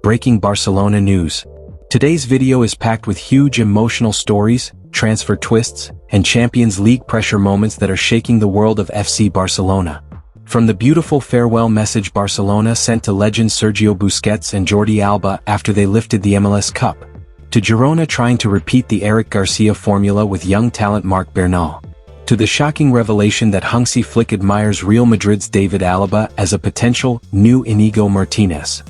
breaking Barcelona news. Today's video is packed with huge emotional stories, transfer twists, and Champions League pressure moments that are shaking the world of FC Barcelona. From the beautiful farewell message Barcelona sent to legends Sergio Busquets and Jordi Alba after they lifted the MLS Cup, to Girona trying to repeat the Eric Garcia formula with young talent Marc Bernal, to the shocking revelation that Hansi Flick admires Real Madrid's David Alaba as a potential new Inigo Martinez.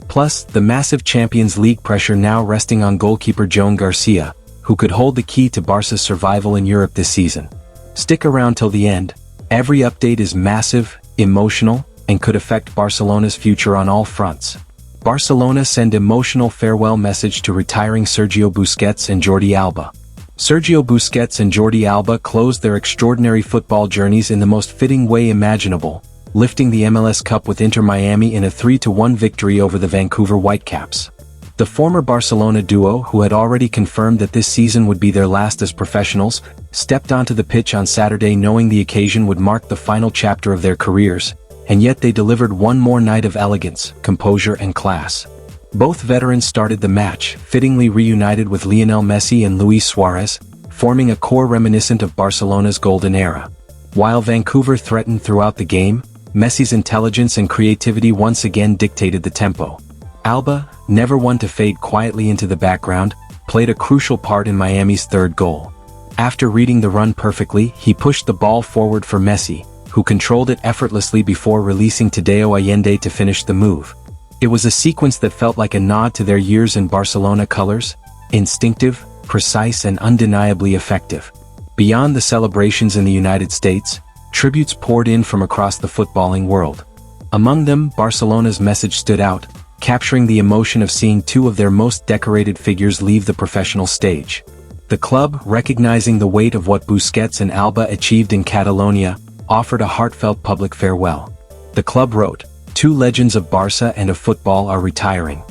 Plus, the massive Champions League pressure now resting on goalkeeper Joan Garcia, who could hold the key to Barca's survival in Europe this season. Stick around till the end. Every update is massive, emotional, and could affect Barcelona's future on all fronts. Barcelona send emotional farewell message to retiring Sergio Busquets and Jordi Alba. Sergio Busquets and Jordi Alba closed their extraordinary football journeys in the most fitting way imaginable, lifting the MLS Cup with Inter Miami in a 3-1 victory over the Vancouver Whitecaps. The former Barcelona duo, who had already confirmed that this season would be their last as professionals, stepped onto the pitch on Saturday knowing the occasion would mark the final chapter of their careers, and yet they delivered one more night of elegance, composure and class. Both veterans started the match, fittingly reunited with Lionel Messi and Luis Suarez, forming a core reminiscent of Barcelona's golden era. While Vancouver threatened throughout the game, Messi's intelligence and creativity once again dictated the tempo. Alba, never one to fade quietly into the background, played a crucial part in Miami's third goal. After reading the run perfectly, he pushed the ball forward for Messi, who controlled it effortlessly before releasing Tadeo Allende to finish the move. It was a sequence that felt like a nod to their years in Barcelona colors, instinctive, precise and undeniably effective. Beyond the celebrations in the United States, tributes poured in from across the footballing world. Among them, Barcelona's message stood out, capturing the emotion of seeing two of their most decorated figures leave the professional stage. The club, recognizing the weight of what Busquets and Alba achieved in Catalonia, offered a heartfelt public farewell. The club wrote, "Two legends of Barca and of football are retiring.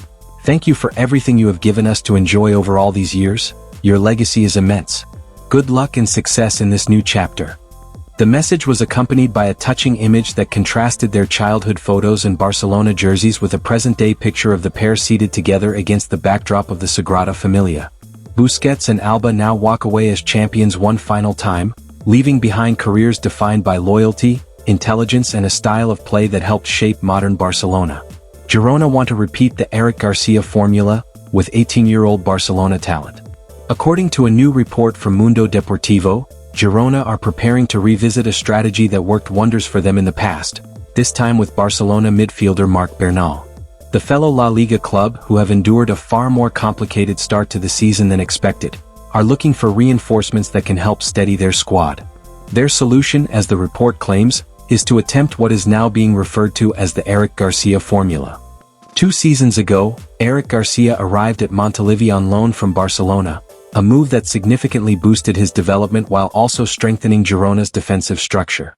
Thank you for everything you have given us to enjoy over all these years. Your legacy is immense. Good luck and success in this new chapter." The message was accompanied by a touching image that contrasted their childhood photos and Barcelona jerseys with a present-day picture of the pair seated together against the backdrop of the Sagrada Familia. Busquets and Alba now walk away as champions one final time, leaving behind careers defined by loyalty, intelligence and a style of play that helped shape modern Barcelona. Girona want to repeat the Eric Garcia formula, with 18-year-old Barcelona talent. According to a new report from Mundo Deportivo, Girona are preparing to revisit a strategy that worked wonders for them in the past, this time with Barcelona midfielder Marc Bernal. The fellow La Liga club, who have endured a far more complicated start to the season than expected, are looking for reinforcements that can help steady their squad. Their solution, as the report claims, is to attempt what is now being referred to as the Eric Garcia formula. 2 seasons ago, Eric Garcia arrived at Montilivi on loan from Barcelona, a move that significantly boosted his development while also strengthening Girona's defensive structure.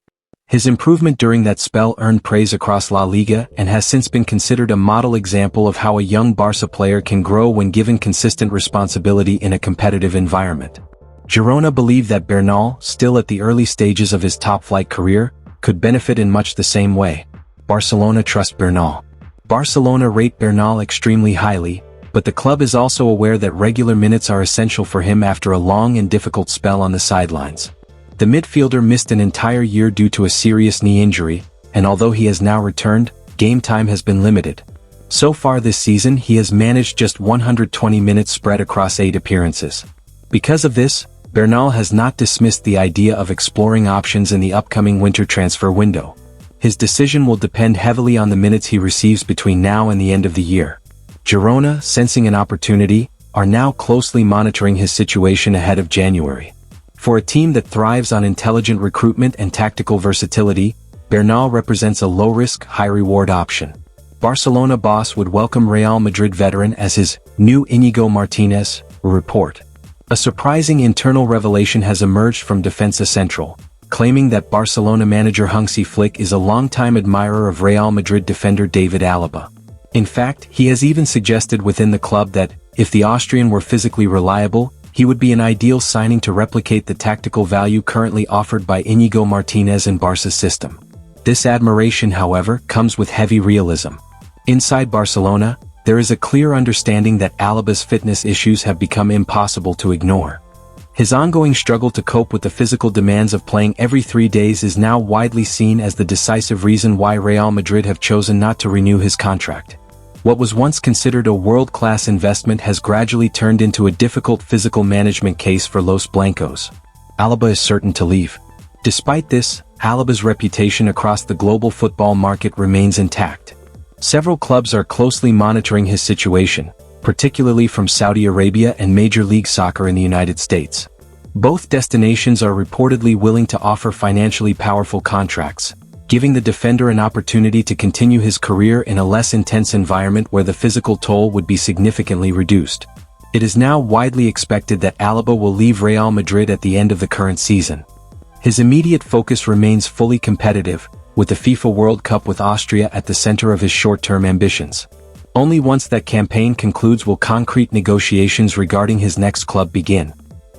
His improvement during that spell earned praise across La Liga and has since been considered a model example of how a young Barca player can grow when given consistent responsibility in a competitive environment. Girona believe that Bernal, still at the early stages of his top-flight career, could benefit in much the same way. Barcelona trust Bernal. Barcelona rate Bernal extremely highly, but the club is also aware that regular minutes are essential for him after a long and difficult spell on the sidelines. The midfielder missed an entire year due to a serious knee injury, and although he has now returned, game time has been limited. So far this season he has managed just 120 minutes spread across 8 appearances. Because of this, Bernal has not dismissed the idea of exploring options in the upcoming winter transfer window. His decision will depend heavily on the minutes he receives between now and the end of the year. Girona, sensing an opportunity, are now closely monitoring his situation ahead of January. For a team that thrives on intelligent recruitment and tactical versatility, Bernal represents a low-risk, high-reward option. Barcelona boss would welcome Real Madrid veteran as his new Inigo Martinez, report. A surprising internal revelation has emerged from Defensa Central, claiming that Barcelona manager Hansi Flick is a longtime admirer of Real Madrid defender David Alaba. In fact, he has even suggested within the club that, if the Austrian were physically reliable, he would be an ideal signing to replicate the tactical value currently offered by Inigo Martinez in Barca's system. This admiration, however, comes with heavy realism. Inside Barcelona, there is a clear understanding that Alaba's fitness issues have become impossible to ignore. His ongoing struggle to cope with the physical demands of playing every 3 days is now widely seen as the decisive reason why Real Madrid have chosen not to renew his contract. What was once considered a world-class investment has gradually turned into a difficult physical management case for Los Blancos. Alaba is certain to leave. Despite this, Alaba's reputation across the global football market remains intact. Several clubs are closely monitoring his situation, particularly from Saudi Arabia and Major League Soccer in the United States. Both destinations are reportedly willing to offer financially powerful contracts, giving the defender an opportunity to continue his career in a less intense environment where the physical toll would be significantly reduced. It is now widely expected that Alaba will leave Real Madrid at the end of the current season. His immediate focus remains fully competitive, with the FIFA World Cup with Austria at the center of his short-term ambitions. Only once that campaign concludes will concrete negotiations regarding his next club begin.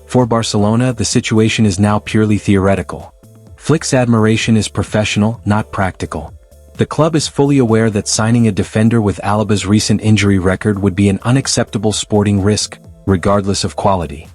For Barcelona, the situation is now purely theoretical. Flick's admiration is professional, not practical. The club is fully aware that signing a defender with Alaba's recent injury record would be an unacceptable sporting risk, regardless of quality.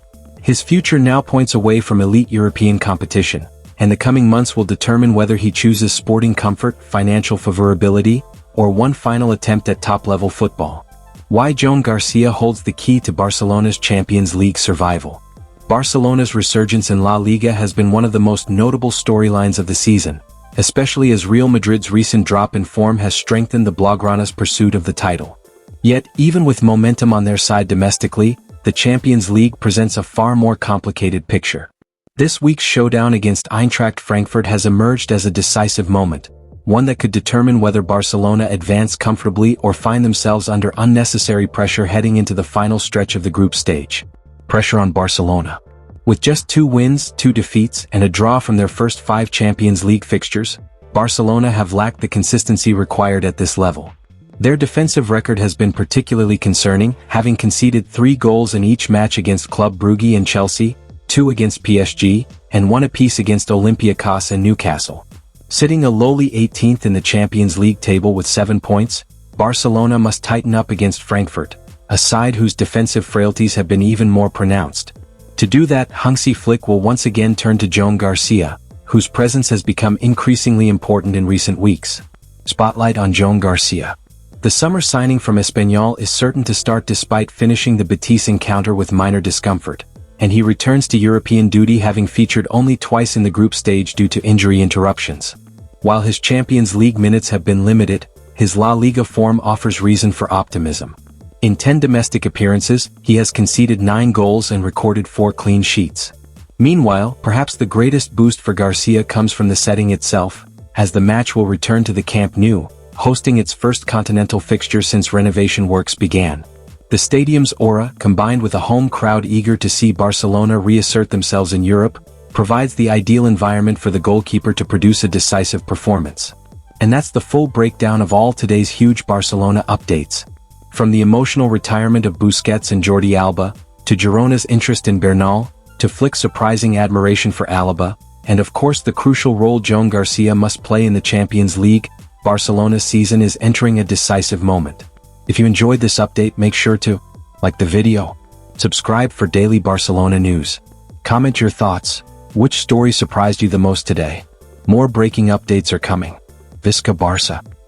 His future now points away from elite European competition, and the coming months will determine whether he chooses sporting comfort, financial favorability, or one final attempt at top-level football. Why Joan Garcia holds the key to Barcelona's Champions League survival. Barcelona's resurgence in La Liga has been one of the most notable storylines of the season, especially as Real Madrid's recent drop in form has strengthened the Blaugrana's pursuit of the title. Yet, even with momentum on their side domestically, the Champions League presents a far more complicated picture. This week's showdown against Eintracht Frankfurt has emerged as a decisive moment, one that could determine whether Barcelona advance comfortably or find themselves under unnecessary pressure heading into the final stretch of the group stage. Pressure on Barcelona. With just 2 wins, 2 defeats, and a draw from their first 5 Champions League fixtures, Barcelona have lacked the consistency required at this level. Their defensive record has been particularly concerning, having conceded 3 goals in each match against Club Brugge and Chelsea, 2 against PSG, and 1 apiece against Olympiacos and Newcastle. Sitting a lowly 18th in the Champions League table with 7 points, Barcelona must tighten up against Frankfurt, a side whose defensive frailties have been even more pronounced. To do that, Hansi Flick will once again turn to Joan Garcia, whose presence has become increasingly important in recent weeks. Spotlight on Joan Garcia. The summer signing from Espanyol is certain to start despite finishing the Betis encounter with minor discomfort, and he returns to European duty having featured only twice in the group stage due to injury interruptions. While his Champions League minutes have been limited, his La Liga form offers reason for optimism. In 10 domestic appearances, he has conceded 9 goals and recorded 4 clean sheets. Meanwhile, perhaps the greatest boost for Garcia comes from the setting itself, as the match will return to the Camp Nou, hosting its first continental fixture since renovation works began. The stadium's aura, combined with a home crowd eager to see Barcelona reassert themselves in Europe, provides the ideal environment for the goalkeeper to produce a decisive performance. And that's the full breakdown of all today's huge Barcelona updates. From the emotional retirement of Busquets and Jordi Alba, to Girona's interest in Bernal, to Flick's surprising admiration for Alaba, and of course the crucial role Joan Garcia must play in the Champions League, Barcelona's season is entering a decisive moment. If you enjoyed this update, make sure to like the video, subscribe for daily Barcelona news. Comment your thoughts. Which story surprised you the most today? More breaking updates are coming. Visca Barça.